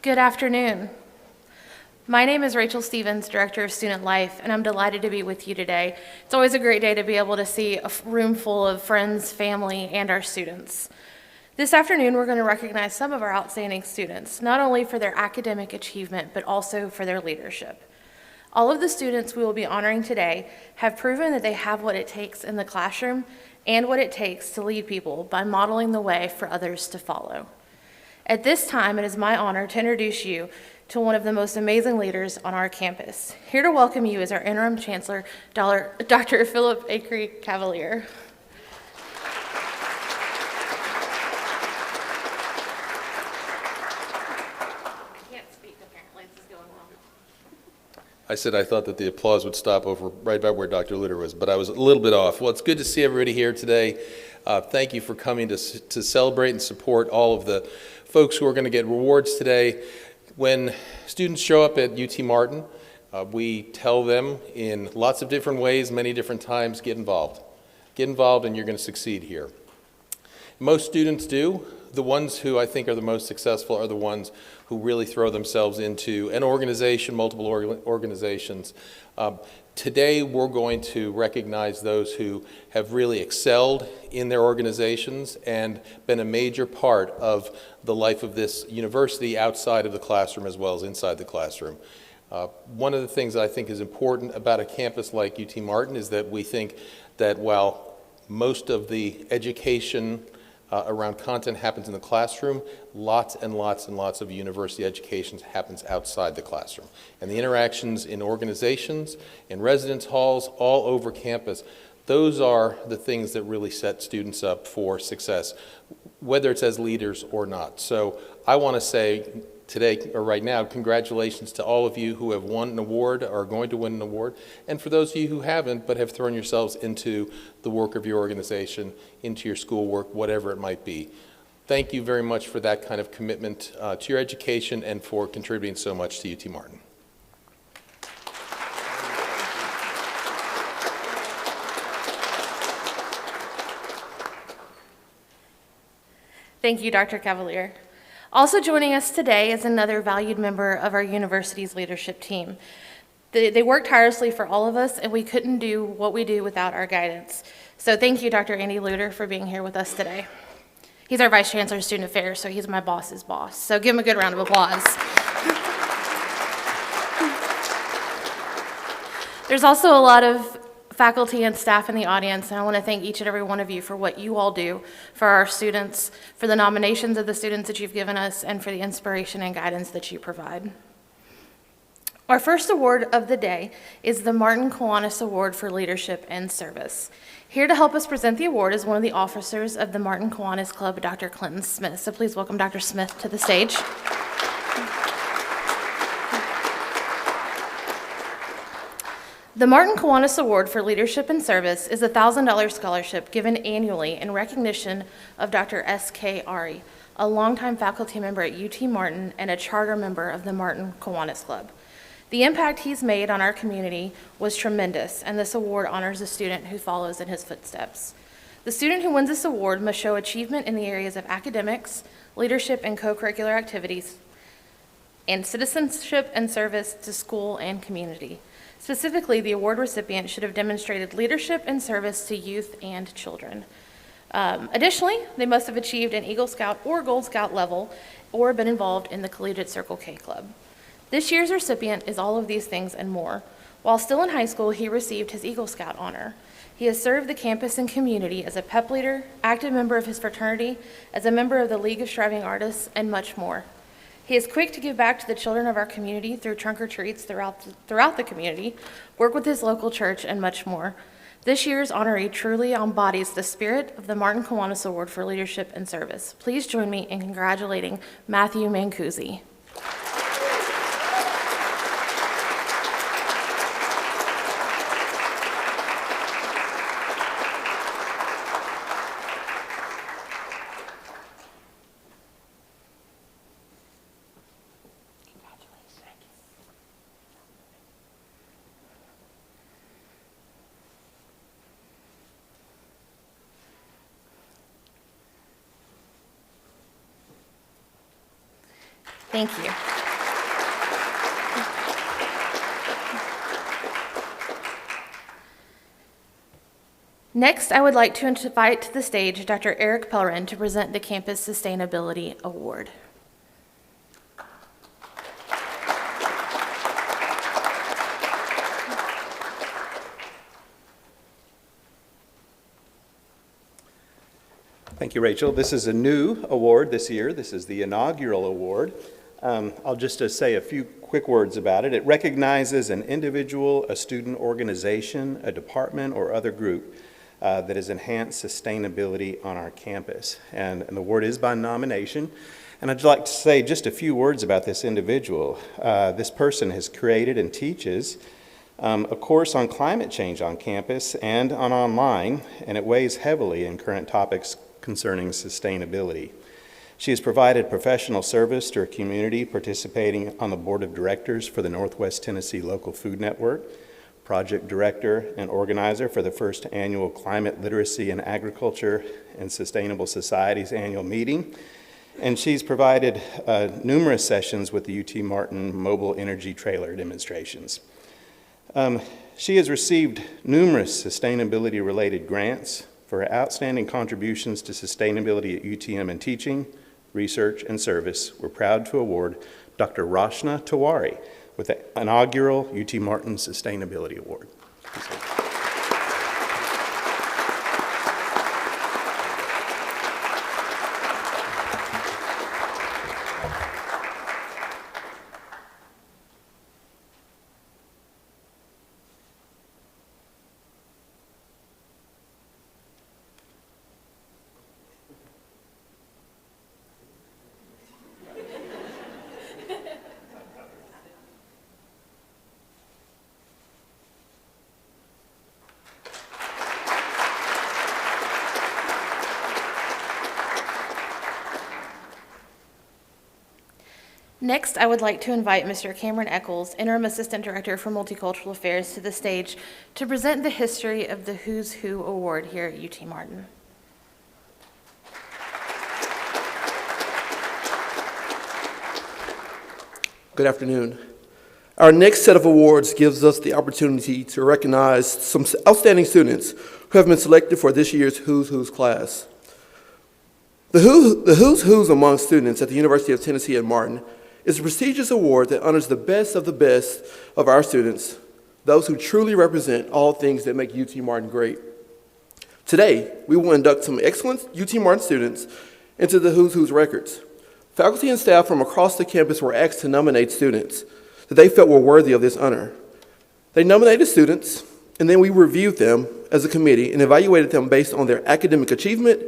Good afternoon. My name is Rachel Stevens, Director of Student Life, and I'm delighted to be with you today. It's always a great day to be able to see a room full of friends, family, and our students. This afternoon, we're going to recognize some of our outstanding students, not only for their academic achievement, but also for their leadership. All of the students we will be honoring today have proven that they have what it takes in the classroom and what it takes to lead people by modeling the way for others to follow. At this time, it is my honor to introduce you to one of the most amazing leaders on our campus. Here to welcome you is our Interim Chancellor, Dr. Philip Acree Cavalier. I said I thought that the applause would stop over right about where Dr. Lutter was, but I was a little bit off. Well, it's good to see everybody here today. Thank you for coming to celebrate and support all of the folks who are going to get rewards today. When students show up at UT Martin, we tell them in lots of different ways, many different times, get involved. Get involved and you're going to succeed here. Most students do. The ones who I think are the most successful are the ones who really throw themselves into an organization, multiple organizations. Today we're going to recognize those who have really excelled in their organizations and been a major part of the life of this university outside of the classroom as well as inside the classroom. One of the things that I think is important about a campus like UT Martin is that we think that while most of the education around content happens in the classroom, lots and lots and lots of university education happens outside the classroom. And the interactions in organizations, in residence halls, all over campus, those are the things that really set students up for success, whether it's as leaders or not. So I want to say today, or right now, congratulations to all of you who have won an award or are going to win an award, and for those of you who haven't but have thrown yourselves into the work of your organization, into your schoolwork, whatever it might be. Thank you very much for that kind of commitment to your education and for contributing so much to UT Martin. Thank you, Dr. Cavalier. Also joining us today is another valued member of our university's leadership team. They work tirelessly for all of us, and we couldn't do what we do without our guidance. So thank you, Dr. Andy Lutter, for being here with us today. He's our Vice Chancellor of Student Affairs, so he's my boss's boss. So give him a good round of applause. There's also a lot of faculty and staff in the audience, and I want to thank each and every one of you for what you all do for our students, for the nominations of the students that you've given us, and for the inspiration and guidance that you provide. Our first award of the day is the Martin Kiwanis Award for Leadership and Service. Here to help us present the award is one of the officers of the Martin Kiwanis Club, Dr. Clinton Smith. So please welcome Dr. Smith to the stage. The Martin Kiwanis Award for Leadership and Service is a $1,000 scholarship given annually in recognition of Dr. S.K. Ari, a longtime faculty member at UT Martin and a charter member of the Martin Kiwanis Club. The impact he's made on our community was tremendous, and this award honors a student who follows in his footsteps. The student who wins this award must show achievement in the areas of academics, leadership and co-curricular activities, and citizenship and service to school and community. Specifically, the award recipient should have demonstrated leadership and service to youth and children. Additionally, they must have achieved an Eagle Scout or Gold Scout level or been involved in the Collegiate Circle K Club. This year's recipient is all of these things and more. While still in high school, he received his Eagle Scout honor. He has served the campus and community as a pep leader, active member of his fraternity, as a member of the League of Striving Artists, and much more. He is quick to give back to the children of our community through trunk or treats throughout the community, work with his local church, and much more. This year's honoree truly embodies the spirit of the Martin Kiwanis Award for Leadership and Service. Please join me in congratulating Matthew Mancusi. Thank you. Next, I would like to invite to the stage Dr. Eric Pellerin to present the Campus Sustainability Award. Thank you, Rachel. This is a new award this year. This is the inaugural award. I'll just say a few quick words about it. It recognizes an individual, a student organization, a department, or other group that has enhanced sustainability on our campus. And the award is by nomination. And I'd like to say just a few words about this individual. This person has created and teaches a course on climate change on campus and on online, and it weighs heavily in current topics concerning sustainability. She has provided professional service to her community, participating on the board of directors for the Northwest Tennessee Local Food Network, project director and organizer for the first annual Climate Literacy in Agriculture and Sustainable Societies annual meeting, and she's provided numerous sessions with the UT Martin mobile energy trailer demonstrations. She has received numerous sustainability-related grants for her outstanding contributions to sustainability at UTM in teaching, research, and service. We're proud to award Dr. Rashna Tawari with the inaugural UT Martin Sustainability Award. Next, I would like to invite Mr. Cameron Eccles, Interim Assistant Director for Multicultural Affairs, to the stage to present the history of the Who's Who Award here at UT Martin. Good afternoon. Our next set of awards gives us the opportunity to recognize some outstanding students who have been selected for this year's Who's Who's class. The Who's Who's among students at the University of Tennessee at Martin is a prestigious award that honors the best of our students, those who truly represent all things that make UT Martin great. Today, we will induct some excellent UT Martin students into the Who's Who's records. Faculty and staff from across the campus were asked to nominate students that they felt were worthy of this honor. They nominated students, and then we reviewed them as a committee and evaluated them based on their academic achievement,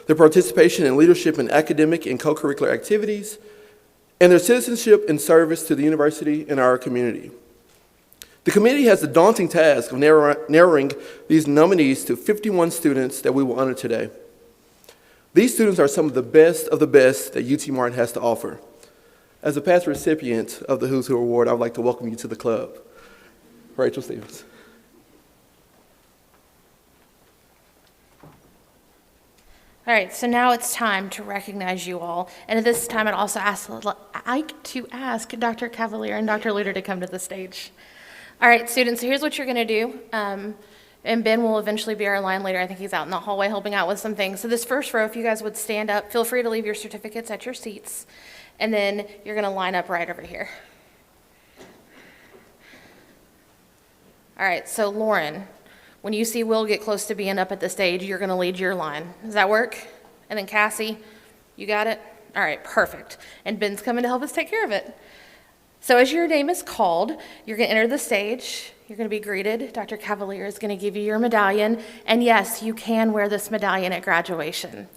their participation in leadership in academic and co-curricular activities, and their citizenship and service to the university and our community. The committee has the daunting task of narrowing these nominees to 51 students that we will honor today. These students are some of the best that UT Martin has to offer. As a past recipient of the Who's Who Award, I would like to welcome you to the club. Rachel Stevens. All right, so now it's time to recognize you all. And at this time, I'd also like to ask Dr. Cavalier and Dr. Luter to come to the stage. All right, students, so here's what you're going to do. And Ben will eventually be our line leader. I think he's out in the hallway helping out with some things. So this first row, if you guys would stand up, feel free to leave your certificates at your seats. And then you're going to line up right over here. All right, so Lauren, when you see Will get close to being up at the stage, you're going to lead your line. Does that work? And then Cassie, you got it? All right, perfect. And Ben's coming to help us take care of it. So as your name is called, you're going to enter the stage. You're going to be greeted. Dr. Cavalier is going to give you your medallion. And yes, you can wear this medallion at graduation.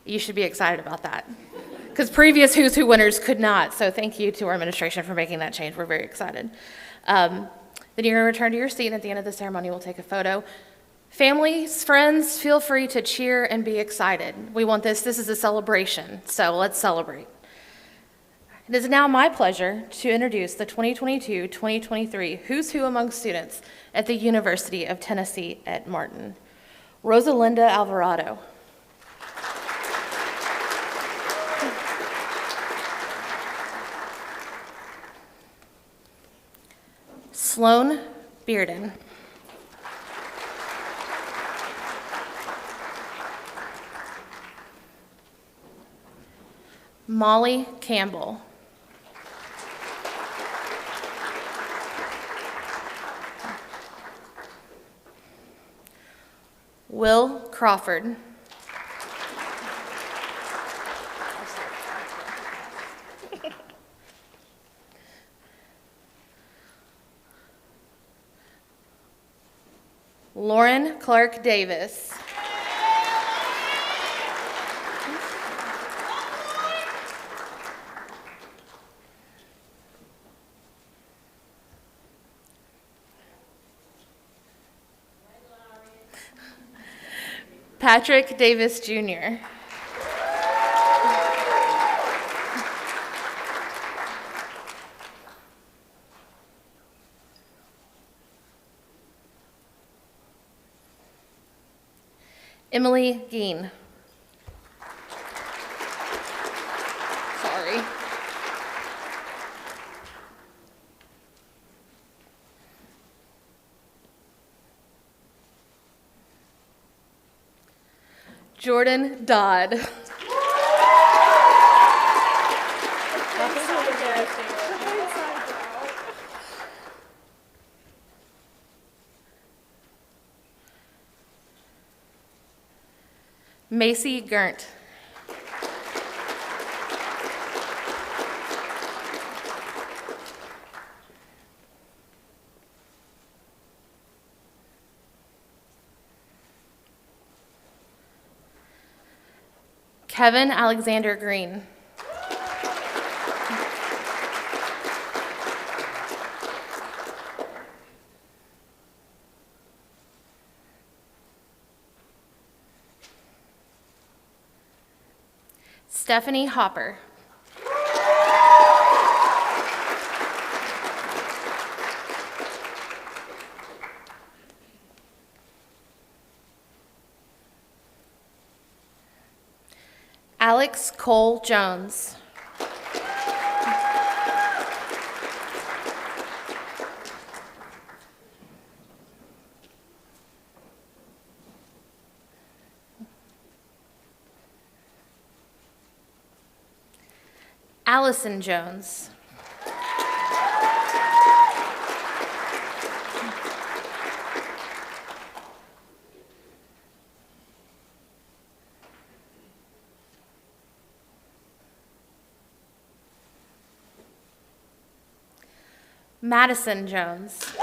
You should be excited about that, because previous Who's Who winners could not. So thank you to our administration for making that change. We're very excited. Then you're going to return to your seat, and at the end of the ceremony, we'll take a photo. Families, friends, feel free to cheer and be excited. We want this is a celebration, so let's celebrate. It is now my pleasure to introduce the 2022-2023 Who's Who among students at the University of Tennessee at Martin. Rosalinda Alvarado. Sloan Bearden. Molly Campbell. Will Crawford. Lauren Clark Davis. Patrick Davis Jr. Emily Geen. Sorry. Jordan Dodd. Macy Gert. Kevin Alexander Green. Stephanie Hopper. Alex Cole Jones. Allison Jones. Madison Jones.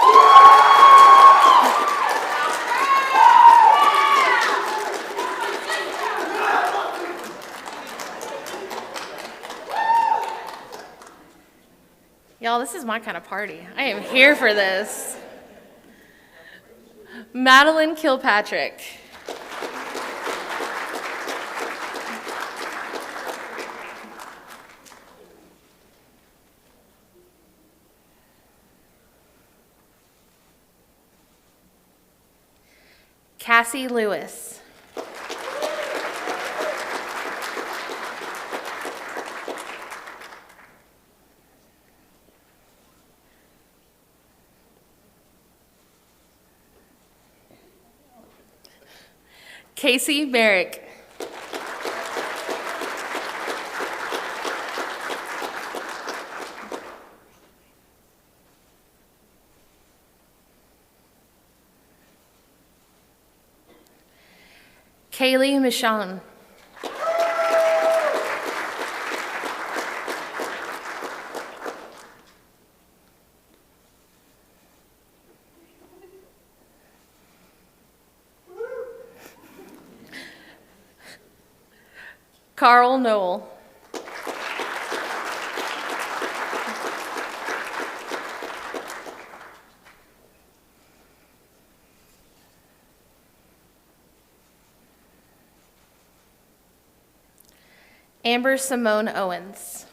Y'all, this is my kind of party. I am here for this. Madeline Kilpatrick. Cassie Lewis. Casey Merrick. Kaylee Michon. Carl Noel. Amber Simone Owens.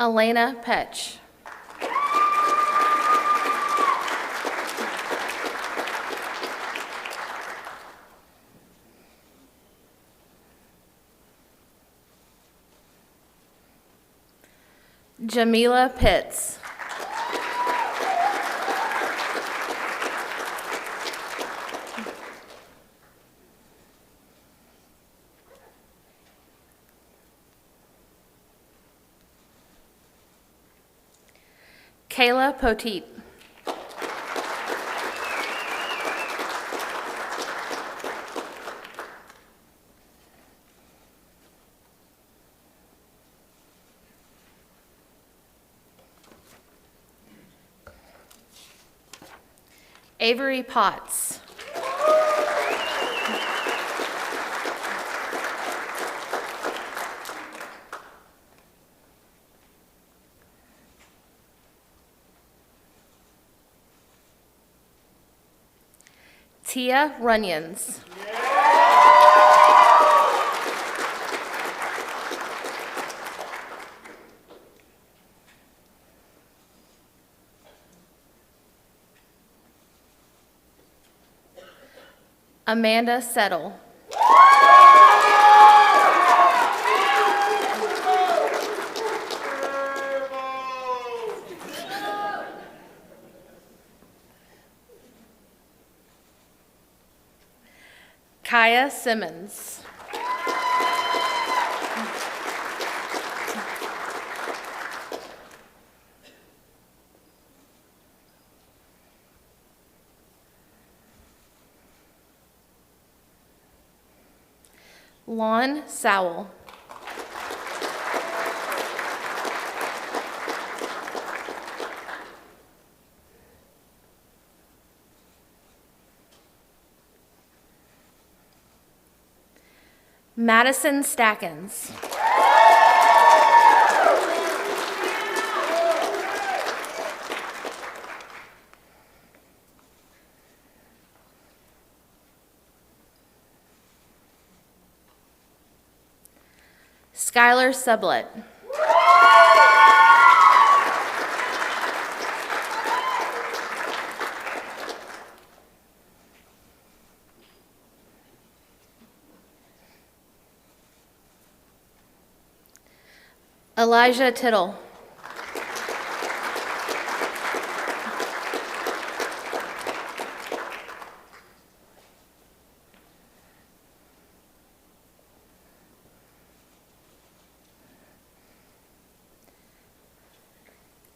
Elena Petch. Jamila Pitts. Kayla Poteet. Avery Potts. Tia Runyons. Amanda Settle. Kaya Simmons. Lon Sowell. Madison Stackens. Skylar Sublett. Elijah Tittle.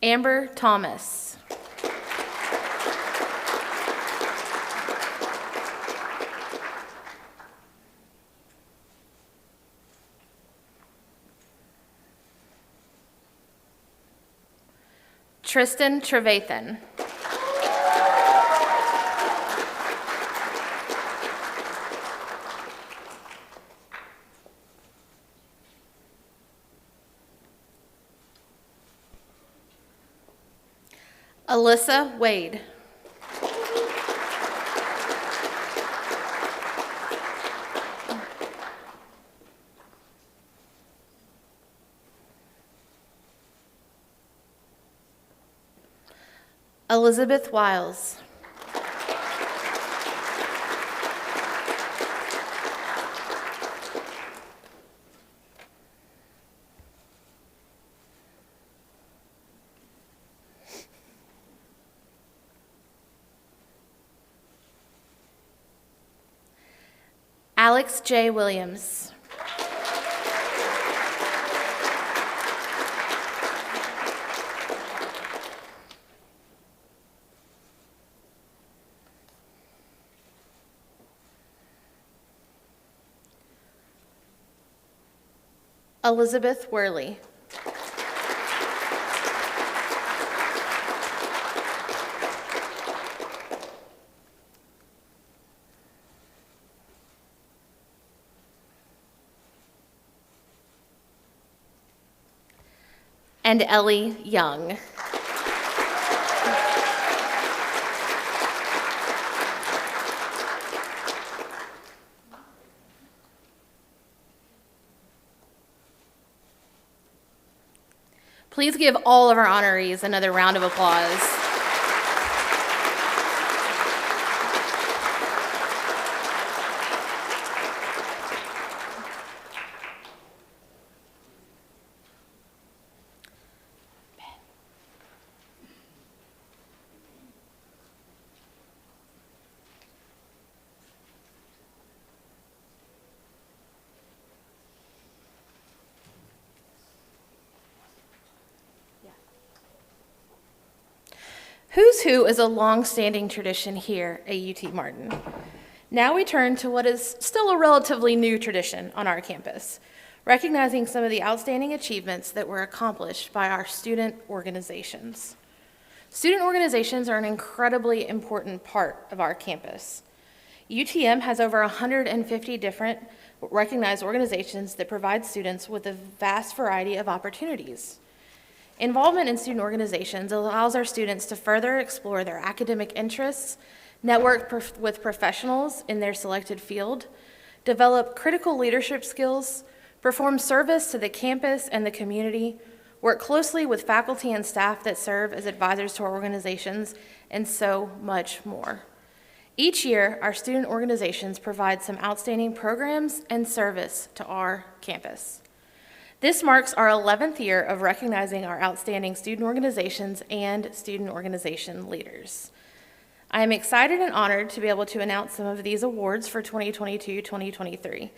Amber Thomas. Tristan Trevathan. Alyssa Wade. Elizabeth Wiles. Alex J. Williams. Elizabeth Worley. And Ellie Young. Please give all of our honorees another round of applause. Who's Who is a long-standing tradition here at UT Martin. Now we turn to what is still a relatively new tradition on our campus, recognizing some of the outstanding achievements that were accomplished by our student organizations. Student organizations are an incredibly important part of our campus. UTM has over 150 different recognized organizations that provide students with a vast variety of opportunities. Involvement in student organizations allows our students to further explore their academic interests, network with professionals in their selected field, develop critical leadership skills, perform service to the campus and the community, work closely with faculty and staff that serve as advisors to our organizations, and so much more. Each year, our student organizations provide some outstanding programs and service to our campus. This marks our 11th year of recognizing our outstanding student organizations and student organization leaders. I am excited and honored to be able to announce some of these awards for 2022-2023.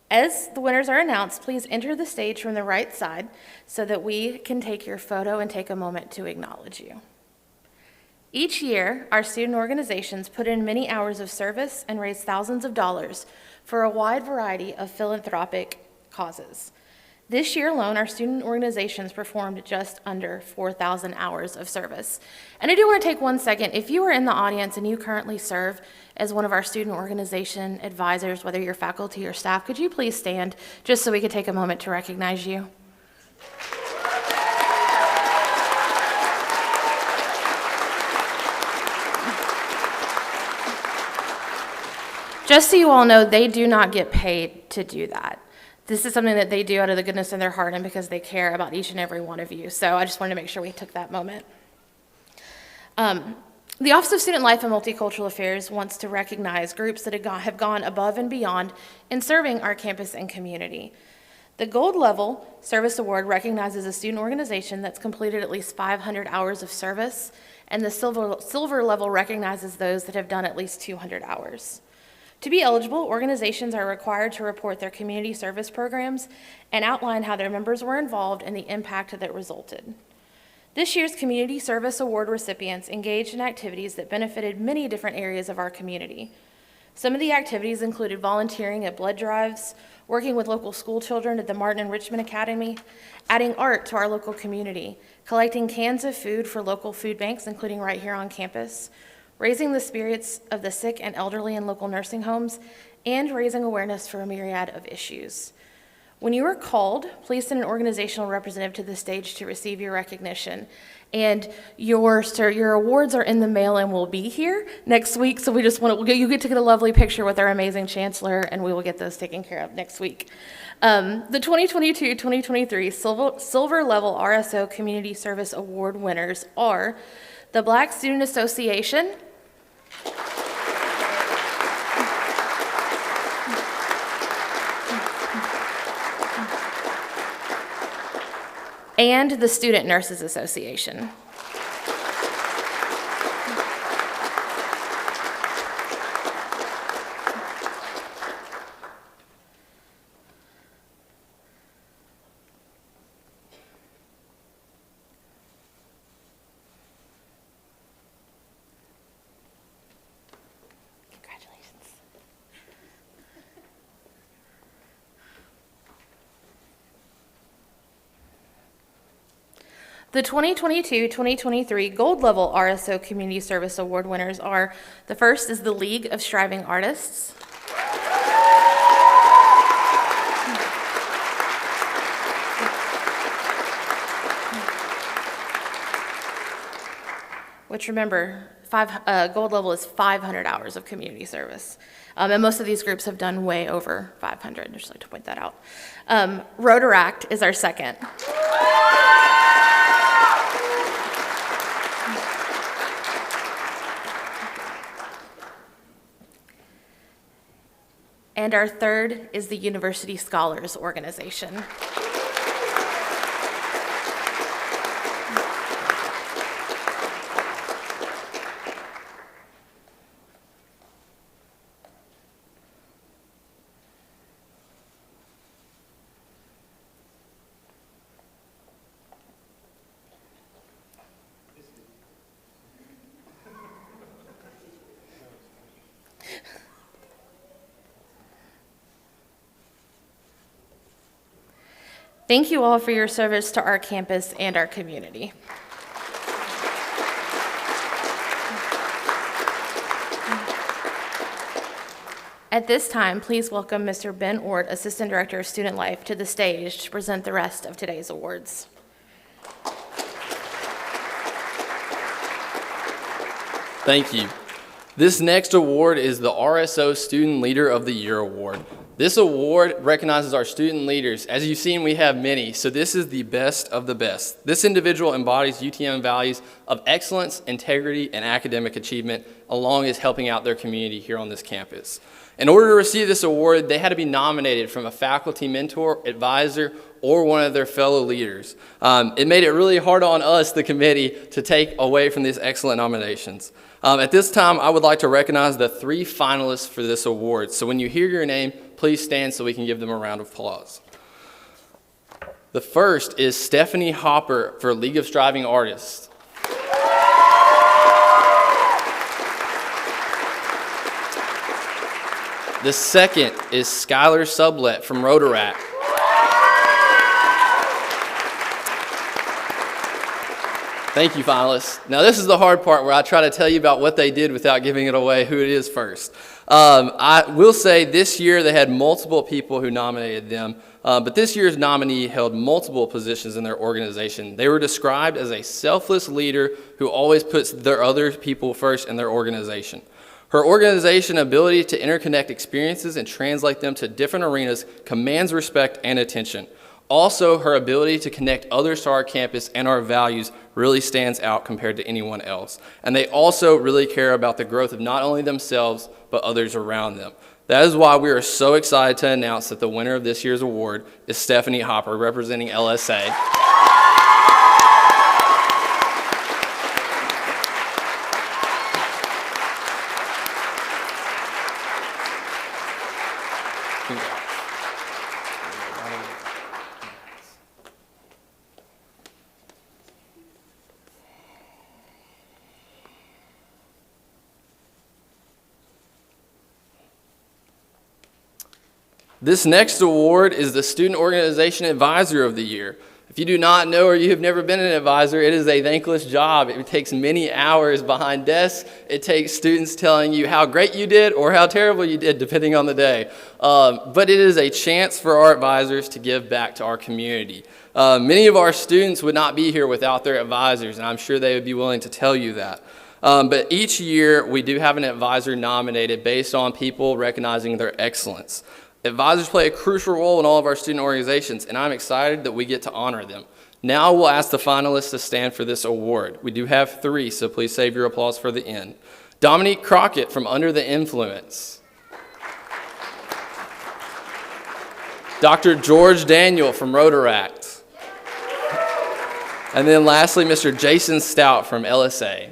As the winners are announced, please enter the stage from the right side so that we can take your photo and take a moment to acknowledge you. Each year, our student organizations put in many hours of service and raise thousands of dollars for a wide variety of philanthropic causes. This year alone, our student organizations performed just under 4,000 hours of service. And I do want to take 1 second. If you are in the audience and you currently serve as one of our student organization advisors, whether you're faculty or staff, could you please stand just so we could take a moment to recognize you? Just so you all know, they do not get paid to do that. This is something that they do out of the goodness of their heart and because they care about each and every one of you. So I just wanted to make sure we took that moment. The Office of Student Life and Multicultural Affairs wants to recognize groups that have gone above and beyond in serving our campus and community. The Gold Level Service Award recognizes a student organization that's completed at least 500 hours of service, and the Silver Level recognizes those that have done at least 200 hours. To be eligible, organizations are required to report their community service programs and outline how their members were involved and the impact that resulted. This year's Community Service Award recipients engaged in activities that benefited many different areas of our community. Some of the activities included volunteering at blood drives, working with local school children at the Martin and Richmond Academy, adding art to our local community, collecting cans of food for local food banks, including right here on campus, raising the spirits of the sick and elderly in local nursing homes, and raising awareness for a myriad of issues. When you are called, please send an organizational representative to the stage to receive your recognition. And your awards are in the mail and will be here next week, so you get to get a lovely picture with our amazing chancellor, and we will get those taken care of next week. The 2022-2023 Silver Level RSO Community Service Award winners are the Black Student Association, and the Student Nurses Association. The 2022-2023 Gold Level RSO Community Service Award winners are, the first is the League of Striving Artists. Which, remember, Gold Level is 500 hours of community service. And most of these groups have done way over 500. I'd just like to point that out. Rotaract is our second. And our third is the University Scholars Organization. Thank you all for your service to our campus and our community. At this time, please welcome Mr. Ben Ort, Assistant Director of Student Life, to the stage to present the rest of today's awards. Thank you. This next award is the RSO Student Leader of the Year Award. This award recognizes our student leaders. As you've seen, we have many, so this is the best of the best. This individual embodies UTM values of excellence, integrity, and academic achievement, along with helping out their community here on this campus. In order to receive this award, they had to be nominated from a faculty mentor, advisor, or one of their fellow leaders. It made it really hard on us, the committee, to take away from these excellent nominations. At this time, I would like to recognize the 3 finalists for this award. So when you hear your name, please stand so we can give them a round of applause. The first is Stephanie Hopper for League of Striving Artists. The second is Skylar Sublet from Rotaract. Thank you, finalists. Now, this is the hard part where I try to tell you about what they did without giving it away, who it is first. I will say this year they had multiple people who nominated them, but this year's nominee held multiple positions in their organization. They were described as a selfless leader who always puts their other people first in their organization. Her organization ability to interconnect experiences and translate them to different arenas commands respect and attention. Also, her ability to connect others to our campus and our values really stands out compared to anyone else. And they also really care about the growth of not only themselves, but others around them. That is why we are so excited to announce that the winner of this year's award is Stephanie Hopper, representing LSA. This next award is the Student Organization Advisor of the Year. If you do not know or you have never been an advisor, it is a thankless job. It takes many hours behind desks. It takes students telling you how great you did or how terrible you did, depending on the day. But it is a chance for our advisors to give back to our community. Many of our students would not be here without their advisors, and I'm sure they would be willing to tell you that. But each year, we do have an advisor nominated based on people recognizing their excellence. Advisors play a crucial role in all of our student organizations, and I'm excited that we get to honor them. Now we'll ask the finalists to stand for this award. We do have 3, so please save your applause for the end. Dominique Crockett from Under the Influence. Dr. George Daniel from Rotaract. And then lastly, Mr. Jason Stout from LSA.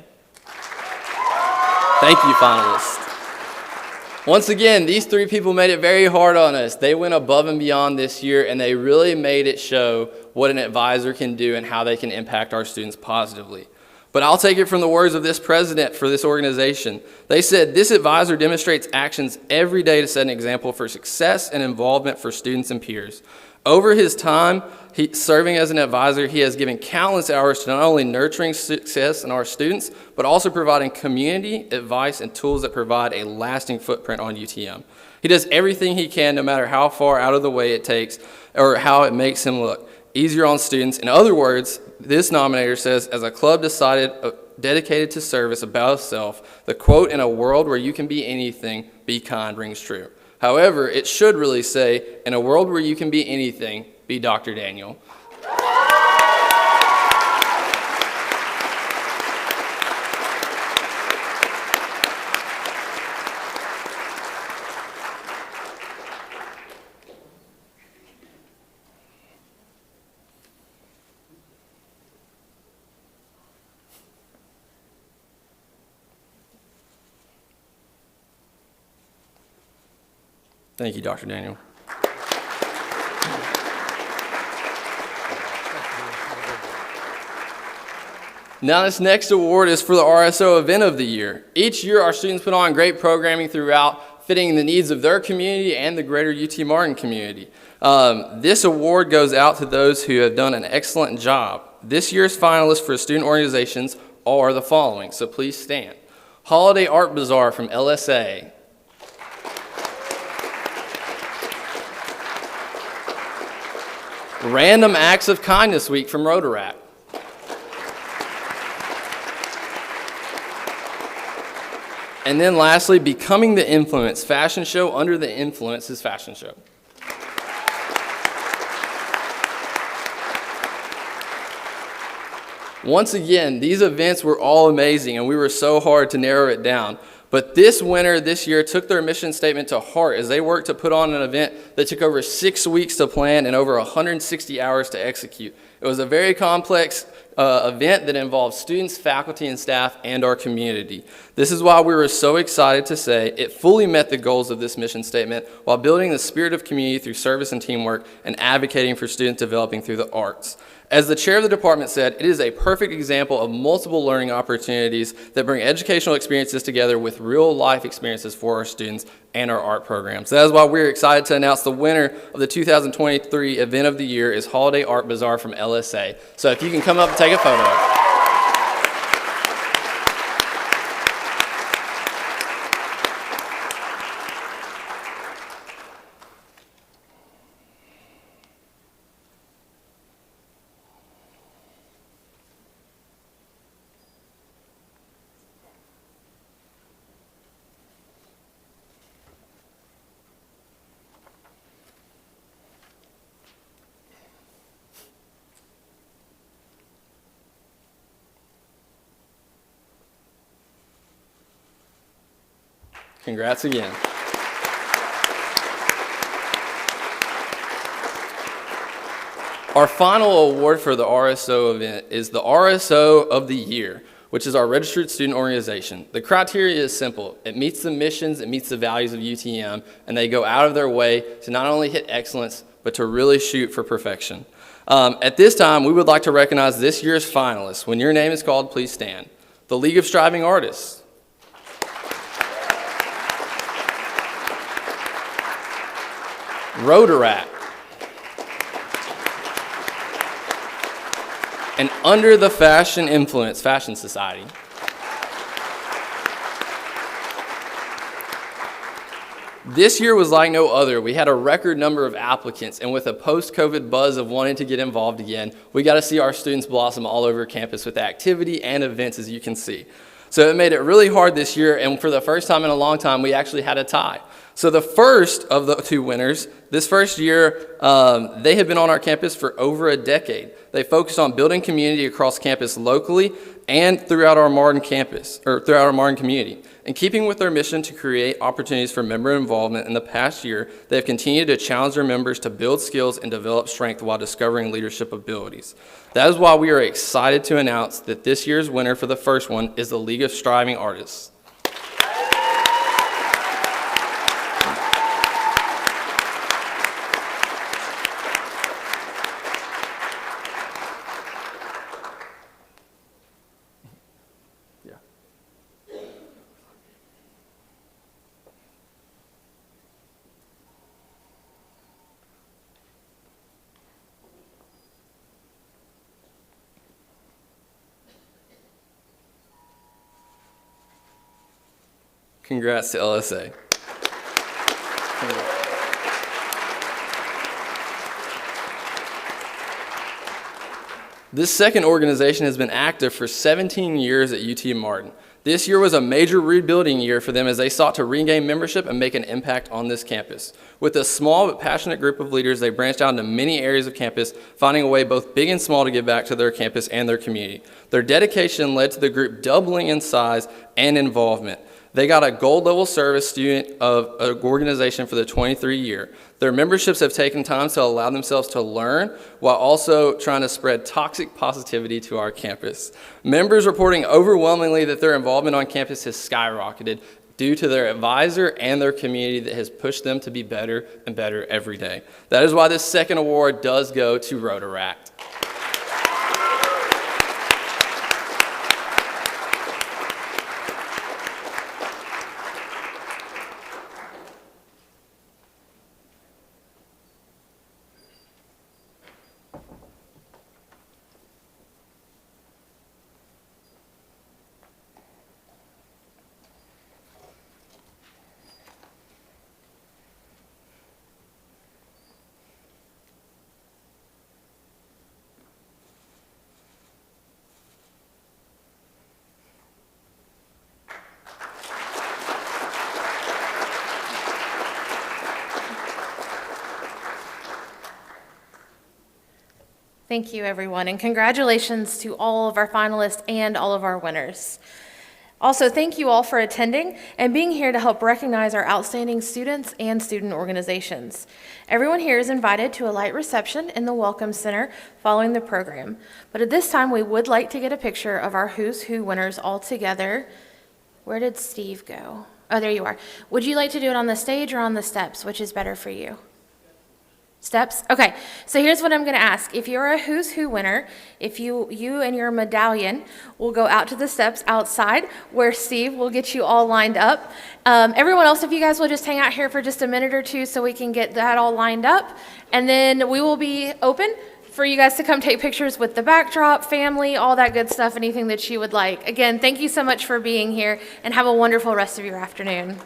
Thank you, finalists. Once again, these 3 people made it very hard on us. They went above and beyond this year, and they really made it show what an advisor can do and how they can impact our students positively. But I'll take it from the words of this president for this organization. They said, "This advisor demonstrates actions every day to set an example for success and involvement for students and peers. Over his time serving as an advisor, he has given countless hours to not only nurturing success in our students, but also providing community advice and tools that provide a lasting footprint on UTM. He does everything he can, no matter how far out of the way it takes or how it makes him look easier on students." In other words, this nominator says, as a club dedicated to service above self, the quote, "In a world where you can be anything, be kind," rings true. However, it should really say, "In a world where you can be anything, be Dr. Daniel." Thank you, Dr. Daniel. Now this next award is for the RSO Event of the Year. Each year our students put on great programming throughout fitting the needs of their community and the greater UT Martin community. This award goes out to those who have done an excellent job. This year's finalists for student organizations are the following, so please stand. Holiday Art Bazaar from LSA. Random Acts of Kindness Week from Rotaract. And then lastly, Becoming the Influence Fashion Show under the Influences Fashion Show. Once again, these events were all amazing, and we were so hard to narrow it down. But this winner this year took their mission statement to heart as they worked to put on an event that took over 6 weeks to plan and over 160 hours to execute. It was a very complex event that involved students, faculty, and staff, and our community. This is why we were so excited to say it fully met the goals of this mission statement while building the spirit of community through service and teamwork and advocating for student developing through the arts. As the chair of the department said, it is a perfect example of multiple learning opportunities that bring educational experiences together with real-life experiences for our students and our art programs. That is why we're excited to announce the winner of the 2023 Event of the Year is Holiday Art Bazaar from LSA. So if you can come up and take a photo. Congrats again. Our final award for the RSO event is the RSO of the Year, which is our registered student organization. The criteria is simple. It meets the missions, it meets the values of UTM, and they go out of their way to not only hit excellence, but to really shoot for perfection. At this time, we would like to recognize this year's finalists. When your name is called, please stand. The League of Striving Artists. Rotaract. And Under the Fashion Influence Fashion Society. This year was like no other. We had a record number of applicants, and with a post-COVID buzz of wanting to get involved again, we got to see our students blossom all over campus with activity and events, as you can see. So it made it really hard this year, and for the first time in a long time, we actually had a tie. So the first of the two winners, this first year, they have been on our campus for over a decade. They focused on building community across campus locally and throughout our Martin campus, or throughout our Martin community. In keeping with their mission to create opportunities for member involvement in the past year, they have continued to challenge their members to build skills and develop strength while discovering leadership abilities. That is why we are excited to announce that this year's winner for the first one is the League of Striving Artists. Congrats to LSA. This second organization has been active for 17 years at UT Martin. This year was a major rebuilding year for them as they sought to regain membership and make an impact on this campus. With a small but passionate group of leaders, they branched out into many areas of campus, finding a way both big and small to give back to their campus and their community. Their dedication led to the group doubling in size and involvement. They got a gold level service student of an organization for the 23 year. Their memberships have taken time to allow themselves to learn while also trying to spread toxic positivity to our campus. Members reporting overwhelmingly that their involvement on campus has skyrocketed due to their advisor and their community that has pushed them to be better and better every day. That is why this second award does go to Rotaract. Thank you, everyone, and congratulations to all of our finalists and all of our winners. Also, thank you all for attending and being here to help recognize our outstanding students and student organizations. Everyone here is invited to a light reception in the Welcome Center following the program. But at this time, we would like to get a picture of our Who's Who winners all together. Where did Steve go? Oh, there you are. Would you like to do it on the stage or on the steps? Which is better for you? Steps? Okay, so here's what I'm going to ask. If you're a Who's Who winner, if you and your medallion will go out to the steps outside where Steve will get you all lined up. Everyone else, if you guys will just hang out here for just a minute or two so we can get that all lined up. And then we will be open for you guys to come take pictures with the backdrop, family, all that good stuff, anything that you would like. Again, thank you so much for being here and have a wonderful rest of your afternoon.